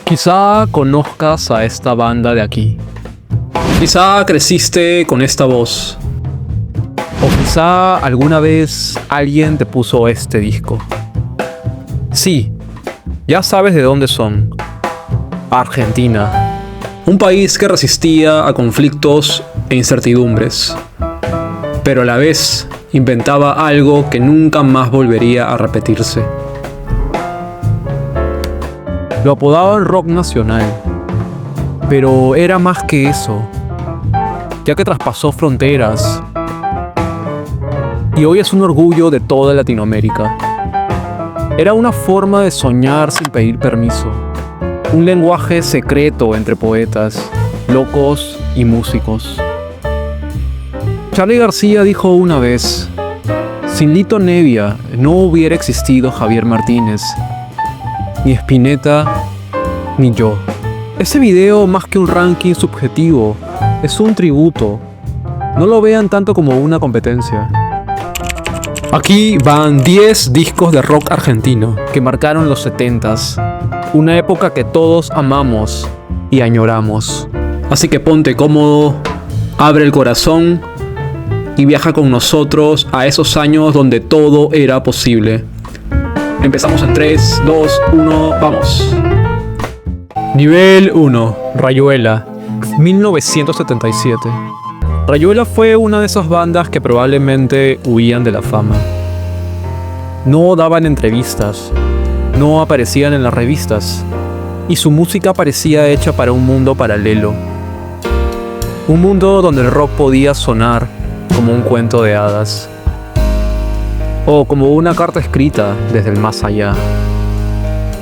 Quizá conozcas a esta banda de aquí. Quizá creciste con esta voz. O quizá alguna vez alguien te puso este disco. Sí, ya sabes de dónde son. Argentina. Un país que resistía a conflictos e incertidumbres, pero a la vez inventaba algo que nunca más volvería a repetirse. Lo apodaban rock nacional, pero era más que eso, ya que traspasó fronteras y hoy es un orgullo de toda Latinoamérica. Era una forma de soñar sin pedir permiso, un lenguaje secreto entre poetas, locos y músicos. Charly García dijo una vez: sin Lito Nebbia no hubiera existido Javier Martínez, ni Spinetta, ni yo. Ese video, más que un ranking subjetivo, es un tributo. No lo vean tanto como una competencia. Aquí van 10 discos de rock argentino Que marcaron los 70s, una época que todos amamos y añoramos. Así que ponte cómodo, abre el corazón y viaja con nosotros a esos años donde todo era posible. Empezamos en 3, 2, 1, vamos. Nivel 1. Rayuela, 1977. Rayuela fue una de esas bandas que probablemente huían de la fama. No daban entrevistas, no aparecían en las revistas, y su música parecía hecha para un mundo paralelo. Un mundo donde el rock podía sonar como un cuento de hadas, o como una carta escrita desde el más allá.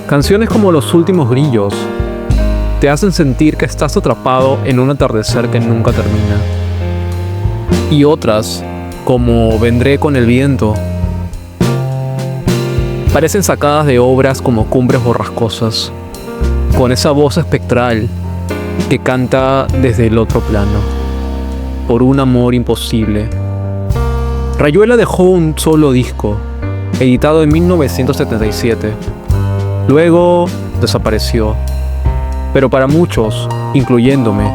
Canciones como Los Últimos Grillos te hacen sentir que estás atrapado en un atardecer que nunca termina. Y otras, como Vendré con el viento, parecen sacadas de obras como Cumbres Borrascosas, con esa voz espectral que canta desde el otro plano, por un amor imposible. Rayuela dejó un solo disco, editado en 1977. Luego desapareció. Pero para muchos, incluyéndome,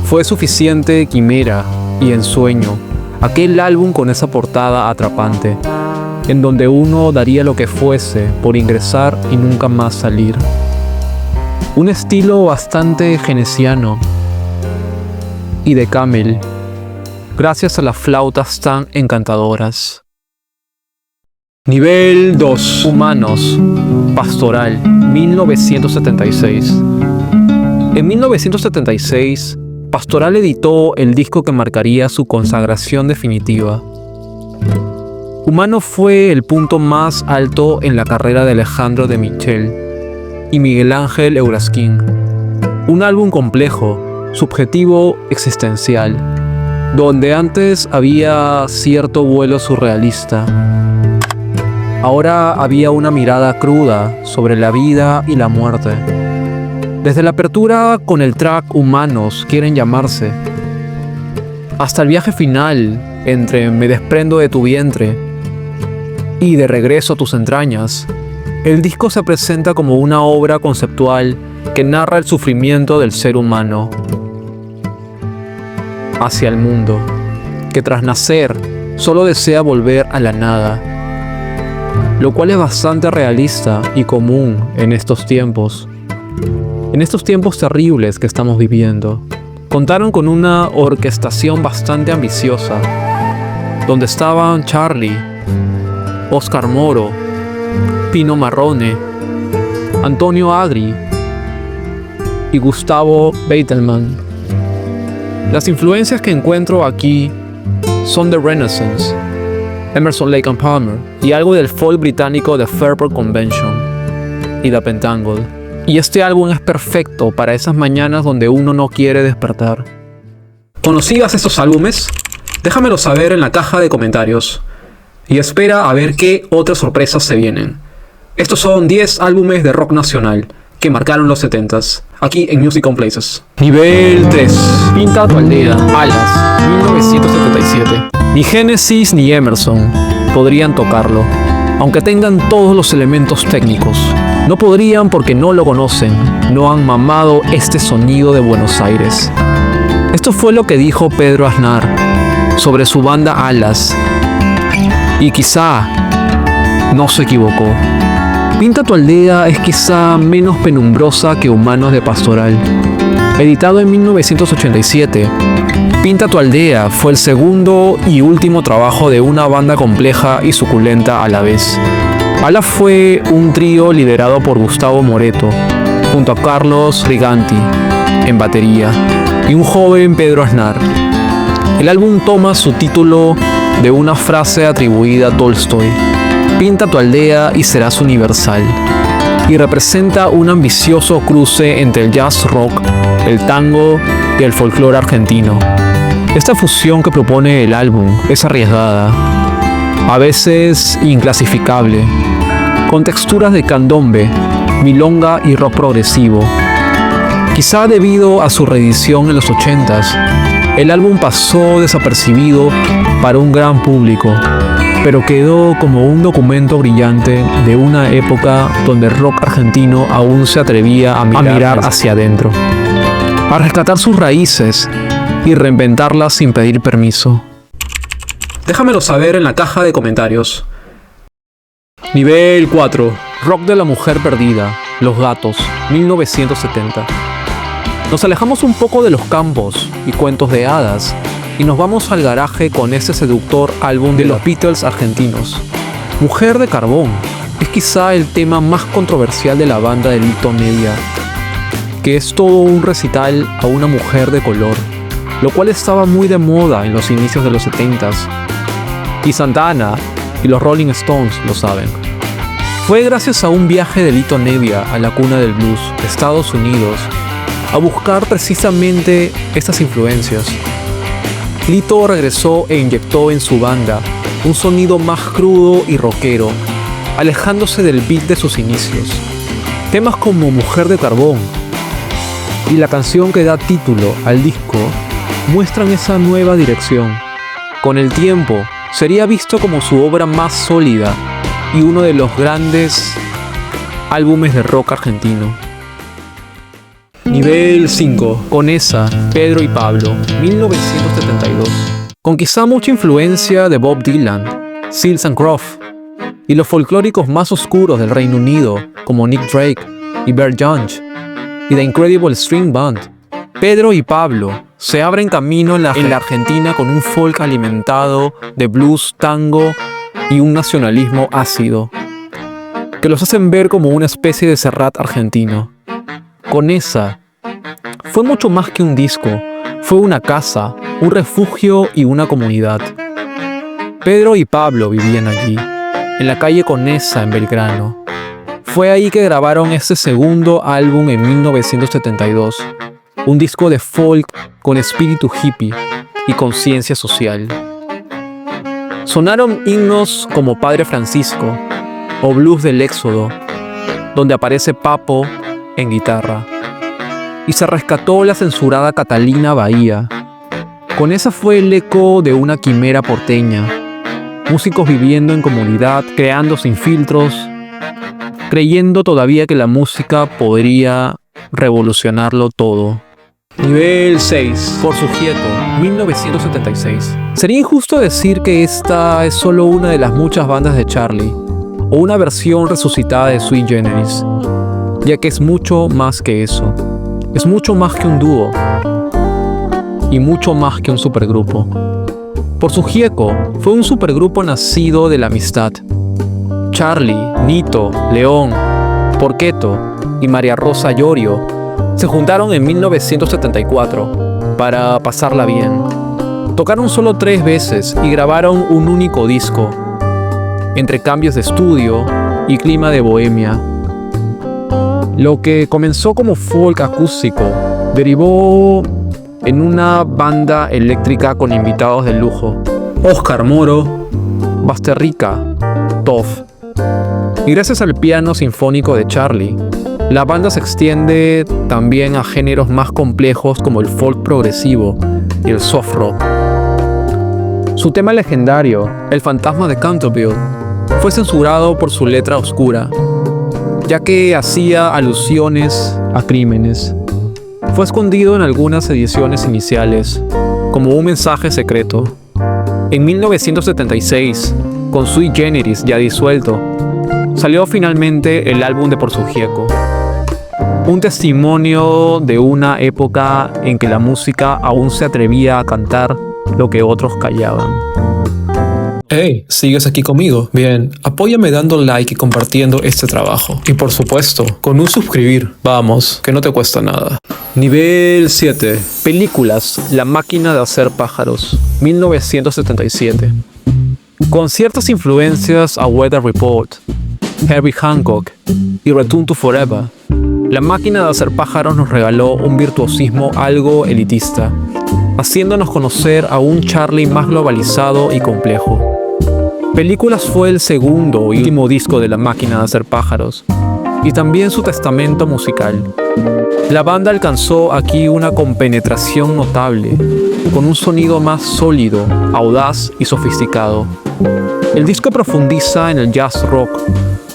fue suficiente quimera y ensueño, aquel álbum con esa portada atrapante, en donde uno daría lo que fuese por ingresar y nunca más salir. Un estilo bastante genesiano y de Camel, gracias a las flautas tan encantadoras. Nivel 2. Humanos, Pastoral, 1976. En 1976, Pastoral editó el disco que marcaría su consagración definitiva. Humano fue el punto más alto en la carrera de Alejandro de Michel y Miguel Ángel Eurasquín. Un álbum complejo, subjetivo, existencial, donde antes había cierto vuelo surrealista. Ahora había una mirada cruda sobre la vida y la muerte. Desde la apertura con el track Humanos quieren llamarse, hasta el viaje final entre Me desprendo de tu vientre y De regreso a tus entrañas, el disco se presenta como una obra conceptual que narra el sufrimiento del ser humano hacia el mundo, que tras nacer solo desea volver a la nada, lo cual es bastante realista y común en estos tiempos terribles que estamos viviendo. Contaron con una orquestación bastante ambiciosa, donde estaban Charly, Oscar Moro, Pino Marrone, Antonio Agri y Gustavo Beitelman. Las influencias que encuentro aquí son The Renaissance, Emerson, Lake and Palmer y algo del folk británico de Fairport Convention y The Pentangle. Y este álbum es perfecto para esas mañanas donde uno no quiere despertar. ¿Conocías estos álbumes? Déjamelo saber en la caja de comentarios. Y espera a ver qué otras sorpresas se vienen. Estos son 10 álbumes de rock nacional que marcaron los 70s, aquí en Music on Places. Nivel 3. Pinta tu aldea, Alas, 1977. Ni Genesis ni Emerson podrían tocarlo, aunque tengan todos los elementos técnicos. No podrían porque no lo conocen, no han mamado este sonido de Buenos Aires. Esto fue lo que dijo Pedro Aznar sobre su banda Alas. Y quizá no se equivocó. Pinta tu aldea es quizá menos penumbrosa que Humanos de Pastoral. Editado en 1987, Pinta tu aldea fue el segundo y último trabajo de una banda compleja y suculenta a la vez. Alas fue un trío liderado por Gustavo Moreto, junto a Carlos Riganti en batería y un joven Pedro Aznar. El álbum toma su título de una frase atribuida a Tolstoy: pinta tu aldea y serás universal, y representa un ambicioso cruce entre el jazz rock, el tango y el folclore argentino. Esta fusión que propone el álbum es arriesgada, a veces inclasificable, con texturas de candombe, milonga y rock progresivo. Quizá debido a su reedición en los 80s, el álbum pasó desapercibido para un gran público, pero quedó como un documento brillante de una época donde el rock argentino aún se atrevía a mirar hacia adentro, a rescatar sus raíces y reinventarlas sin pedir permiso. Déjamelo saber en la caja de comentarios. Nivel 4. Rock de la mujer perdida, Los Gatos, 1970. Nos alejamos un poco de los campos y cuentos de hadas y nos vamos al garaje con este seductor álbum de los Beatles argentinos. Mujer de Carbón es quizá el tema más controversial de la banda de Lito Nevia, que es todo un recital a una mujer de color, lo cual estaba muy de moda en los inicios de los 70s. Y Santana y los Rolling Stones lo saben. Fue gracias a un viaje de Lito Nevia a la cuna del blues, Estados Unidos, a buscar precisamente estas influencias. Lito regresó e inyectó en su banda un sonido más crudo y rockero, alejándose del beat de sus inicios. Temas como Mujer de Carbón y la canción que da título al disco muestran esa nueva dirección. Con el tiempo, sería visto como su obra más sólida y uno de los grandes álbumes de rock argentino. Nivel 5. Con esa, Pedro y Pablo, 1972. Con quizá mucha influencia de Bob Dylan, Seals and Crofts y los folclóricos más oscuros del Reino Unido, como Nick Drake y Bert Jansch y The Incredible String Band, Pedro y Pablo se abren camino en la Argentina con un folk alimentado de blues, tango y un nacionalismo ácido, que los hacen ver como una especie de Serrat argentino. Con esa, fue mucho más que un disco, fue una casa, un refugio y una comunidad. Pedro y Pablo vivían allí, en la calle Conesa en Belgrano. Fue ahí que grabaron este segundo álbum en 1972, un disco de folk con espíritu hippie y conciencia social. Sonaron himnos como Padre Francisco o Blues del Éxodo, donde aparece Papo en guitarra, y se rescató la censurada Catalina Bahía. Con esa fue el eco de una quimera porteña, músicos viviendo en comunidad, creando sin filtros, creyendo todavía que la música podría revolucionarlo todo. Nivel 6. Por Sujeto, 1976. Sería injusto decir que esta es solo una de las muchas bandas de Charlie, o una versión resucitada de Sui Generis, ya que es mucho más que eso. Es mucho más que un dúo, y mucho más que un supergrupo. Por Sujeto fue un supergrupo nacido de la amistad. Charlie, Nito, León, Porqueto y María Rosa Llorio se juntaron en 1974 para pasarla bien. Tocaron solo 3 veces y grabaron un único disco, entre cambios de estudio y clima de bohemia. Lo que comenzó como folk acústico derivó en una banda eléctrica con invitados de lujo: Oscar Moro, Basterrica, Toff. Y gracias al piano sinfónico de Charlie, la banda se extiende también a géneros más complejos como el folk progresivo y el soft rock. Su tema legendario, El fantasma de Canterville, fue censurado por su letra oscura, ya que hacía alusiones a crímenes. Fue escondido en algunas ediciones iniciales, como un mensaje secreto. En 1976, con Sui Generis ya disuelto, salió finalmente el álbum de Por Su Gieco. Un testimonio de una época en que la música aún se atrevía a cantar lo que otros callaban. Hey, ¿sigues aquí conmigo? Bien, apóyame dando like y compartiendo este trabajo. Y por supuesto, con un suscribir. Vamos, que no te cuesta nada. Nivel 7. Películas: La máquina de hacer pájaros, 1977. Con ciertas influencias a Weather Report, Herbie Hancock y Return to Forever, La máquina de hacer pájaros nos regaló un virtuosismo algo elitista, haciéndonos conocer a un Charlie más globalizado y complejo. Películas fue el segundo y último disco de La máquina de hacer pájaros, y también su testamento musical. La banda alcanzó aquí una compenetración notable, con un sonido más sólido, audaz y sofisticado. El disco profundiza en el jazz rock,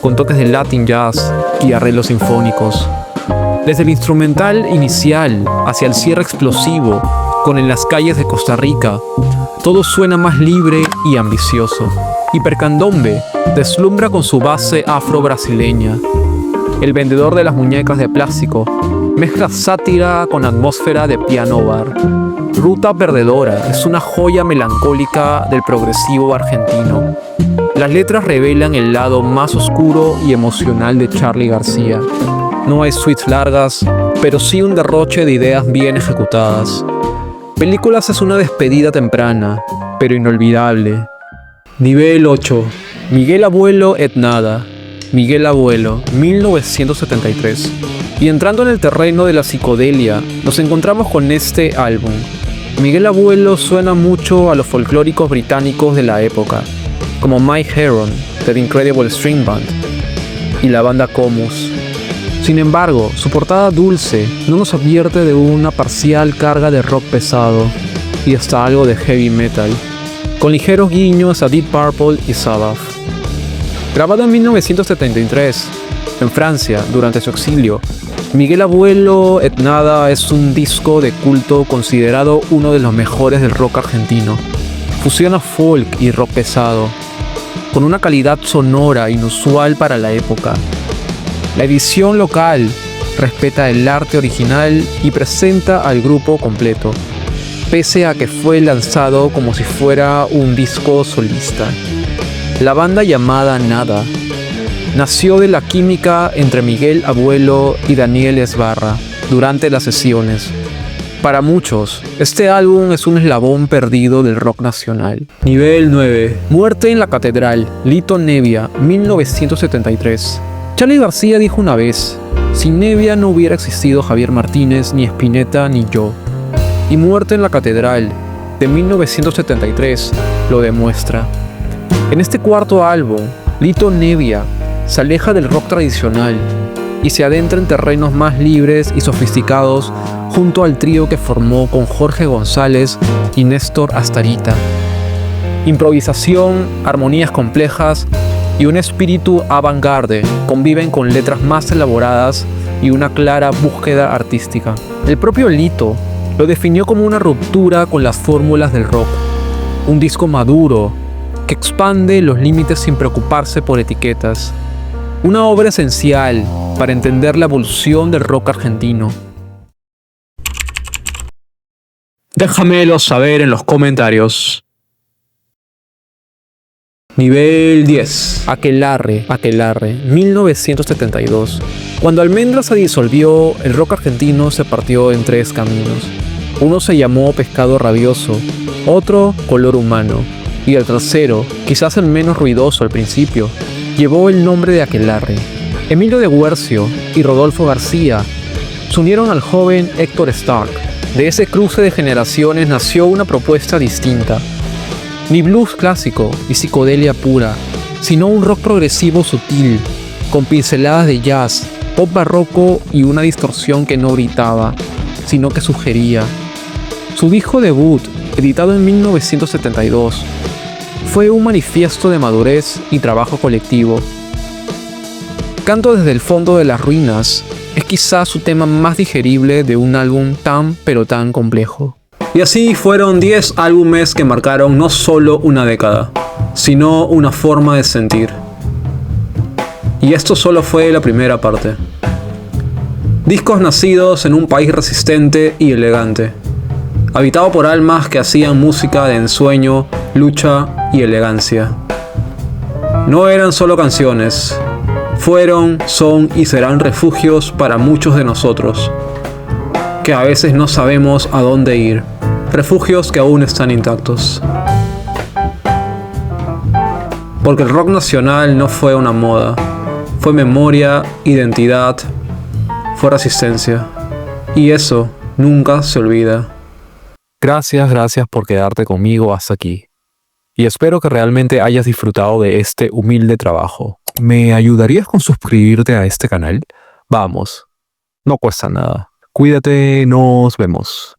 con toques de Latin jazz y arreglos sinfónicos. Desde el instrumental inicial hacia el cierre explosivo, con En las calles de Costa Rica, todo suena más libre y ambicioso. Hipercandombe deslumbra con su base afro-brasileña. El vendedor de las muñecas de plástico mezcla sátira con atmósfera de piano bar. Ruta Perdedora es una joya melancólica del progresivo argentino. Las letras revelan el lado más oscuro y emocional de Charly García. No hay suites largas, pero sí un derroche de ideas bien ejecutadas. Películas es una despedida temprana, pero inolvidable. Nivel 8. Miguel Abuelo et Nada, Miguel Abuelo, 1973. Y entrando en el terreno de la psicodelia, nos encontramos con este álbum. Miguel Abuelo suena mucho a los folclóricos británicos de la época, como Mike Heron, de The Incredible String Band, y la banda Comus. Sin embargo, su portada dulce no nos advierte de una parcial carga de rock pesado, y hasta algo de heavy metal, con ligeros guiños a Deep Purple y Sabbath. Grabado en 1973, en Francia, durante su exilio, Miguel Abuelo et Nada es un disco de culto considerado uno de los mejores del rock argentino. Fusiona folk y rock pesado, con una calidad sonora inusual para la época. La edición local respeta el arte original y presenta al grupo completo, pese a que fue lanzado como si fuera un disco solista. La banda llamada Nada nació de la química entre Miguel Abuelo y Daniel Esbarra durante las sesiones. Para muchos, este álbum es un eslabón perdido del rock nacional. Nivel 9. Muerte en la Catedral, Lito Nebbia, 1973. Charly García dijo una vez: sin Nebbia no hubiera existido Javier Martínez, ni Spinetta, ni yo. Y Muerte en la Catedral, de 1973, lo demuestra. En este cuarto álbum, Lito Nebbia se aleja del rock tradicional y se adentra en terrenos más libres y sofisticados junto al trío que formó con Jorge González y Néstor Astarita. Improvisación, armonías complejas y un espíritu avant-garde conviven con letras más elaboradas y una clara búsqueda artística. El propio Lito lo definió como una ruptura con las fórmulas del rock, un disco maduro que expande los límites sin preocuparse por etiquetas. Una obra esencial para entender la evolución del rock argentino. Déjamelo saber en los comentarios. Nivel 10. Aquelarre, 1972. Cuando Almendra se disolvió, el rock argentino se partió en tres caminos. Uno se llamó Pescado Rabioso, otro Color Humano, y el tercero, quizás el menos ruidoso al principio, llevó el nombre de Aquelarre. Emilio de Guercio y Rodolfo García se unieron al joven Héctor Stark. De ese cruce de generaciones nació una propuesta distinta. Ni blues clásico y psicodelia pura, sino un rock progresivo sutil, con pinceladas de jazz, pop barroco y una distorsión que no gritaba, sino que sugería. Su disco debut, editado en 1972, fue un manifiesto de madurez y trabajo colectivo. Canto desde el fondo de las ruinas es quizás su tema más digerible de un álbum tan pero tan complejo. Y así fueron 10 álbumes que marcaron no solo una década, sino una forma de sentir. Y esto solo fue la primera parte. Discos nacidos en un país resistente y elegante, habitado por almas que hacían música de ensueño, lucha y elegancia. No eran solo canciones, fueron, son y serán refugios para muchos de nosotros, que a veces no sabemos a dónde ir, refugios que aún están intactos. Porque el rock nacional no fue una moda, fue memoria, identidad, fue resistencia. Y eso nunca se olvida. Gracias por quedarte conmigo hasta aquí. Y espero que realmente hayas disfrutado de este humilde trabajo. ¿Me ayudarías con suscribirte a este canal? Vamos, no cuesta nada. Cuídate, nos vemos.